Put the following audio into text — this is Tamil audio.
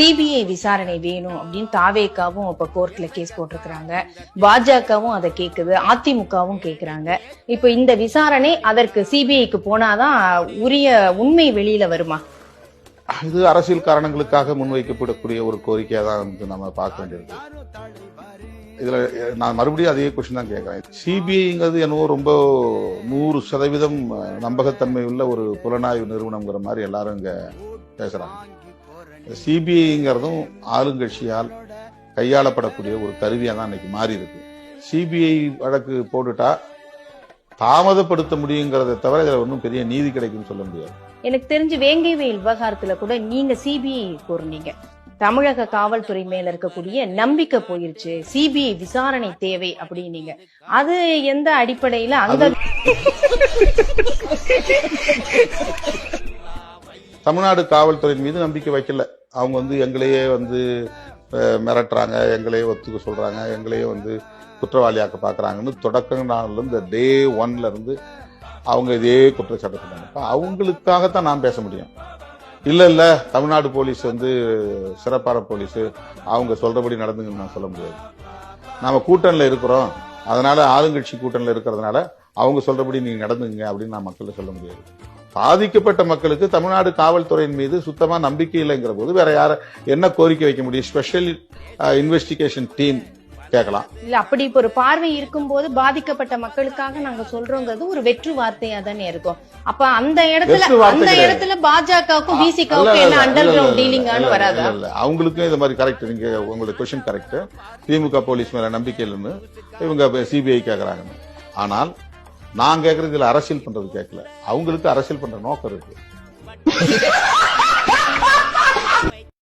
சிபிஐ விசாரணை வேணும் அப்படின்னு தாவேகாவும் இப்ப கோர்ட்ல கேஸ் போட்டிருக்கிறாங்க, பாஜகவும் அதை கேக்குது, அதிமுகவும் கேக்குறாங்க. இப்ப இந்த விசாரணை அதற்கு சிபிஐக்கு போனாதான் உரிய உண்மை வெளியில வருமா? இது அரசியல் காரணங்களுக்காக முன்வைக்கப்படக்கூடிய ஒரு கோரிக்கையா தான் நம்ம பார்க்க வேண்டியிருக்கு. இதுல நான் மறுபடியும் அதே கொஸ்டின் தான் கேட்கிறேன். சிபிஐங்கிறது என்னவோ ரொம்ப 100% நம்பகத்தன்மை உள்ள ஒரு புலனாய்வு நிறுவனம்ங்கிற மாதிரி எல்லாரும் இங்க பேசுறாங்க. சிபிஐங்கிறதும் ஆளுங்கட்சியால் கையாளப்படக்கூடிய ஒரு கருவியா தான் இன்னைக்கு மாறி இருக்கு. சிபிஐ வழக்கு போட்டுட்டா தாமதப்படுத்த முடியுங்கிறத தவிர இதுல ஒன்றும் பெரிய நீதி கிடைக்கும்னு சொல்ல முடியாது. எனக்கு தெரிஞ்சு வேங்கைவேல் விவகாரத்துல கூட நீங்க சிபிஐ கோருனீங்க. தமிழக காவல்துறை மேல இருக்கக்கூடிய நம்பிக்கை போயிருச்சு, சிபிஐ விசாரணை தேவை அப்படின்னீங்க. அது எந்த அடிப்படையில அந்த தமிழ்நாடு காவல்துறை மீது நம்பிக்கை வைக்கல. அவங்க எங்களையே மிரட்டுறாங்க, எங்களையே ஒத்துக்க சொல்றாங்க, எங்களையே குற்றவாளியாக்க பாக்குறாங்கன்னு தொடக்க நாள்ல இருந்து டே 1ல இருந்து அவங்க இதே குற்றச்சாட்டு சொன்னாங்க. அவங்களுக்காகத்தான் நான் பேச முடியும். இல்ல தமிழ்நாடு போலீஸ் சிறப்பான போலீஸ், அவங்க சொல்றபடி நடந்துங்கன்னு நான் சொல்ல முடியாது. நாம கூட்டணியில இருக்கிறோம், அதனால ஆளுங்கட்சி கூட்டணியில இருக்கிறதுனால அவங்க சொல்றபடி நீங்க நடந்துங்க அப்படின்னு நான் மக்கள்கிட்ட சொல்ல முடியாது. பாதிக்கப்பட்ட மக்களுக்கு தமிழ்நாடு காவல்துறையின் மீது சுத்தமா நம்பிக்கை இல்லைங்கிற போது வேற யார என்ன கோரிக்கை வைக்க முடியும்? ஸ்பெஷல் இன்வெஸ்டிகேஷன் டீம் கேட்கலாம். இல்ல, அப்படி இப்ப ஒரு பார்வை இருக்கும்போது பாதிக்கப்பட்ட மக்களுக்காக நாங்க சொல்றோங்கிறது ஒரு வெற்று வார்த்தையா தானே இருக்கும். அப்ப அந்த இடத்துல பாஜகவுக்கும் பிசிகாவுக்கும் என்ன அண்டர் கிரவுண்ட் டீலிங்கான்னு வராதா? அவங்களுக்கும் இது மாதிரி கரெக்ட். நீங்க உங்களுக்கு கொஸ்டின் கரெக்ட். திமுக போலீஸ் மேல நம்பிக்கை இல்லைன்னு இவங்க சிபிஐ கேட்கறாங்க. ஆனால் நான் கேட்கறது இதுல அரசியல் பண்றது கேட்கல. அவங்களுக்கு அரசியல் பண்ற நோக்கம் இருக்கு.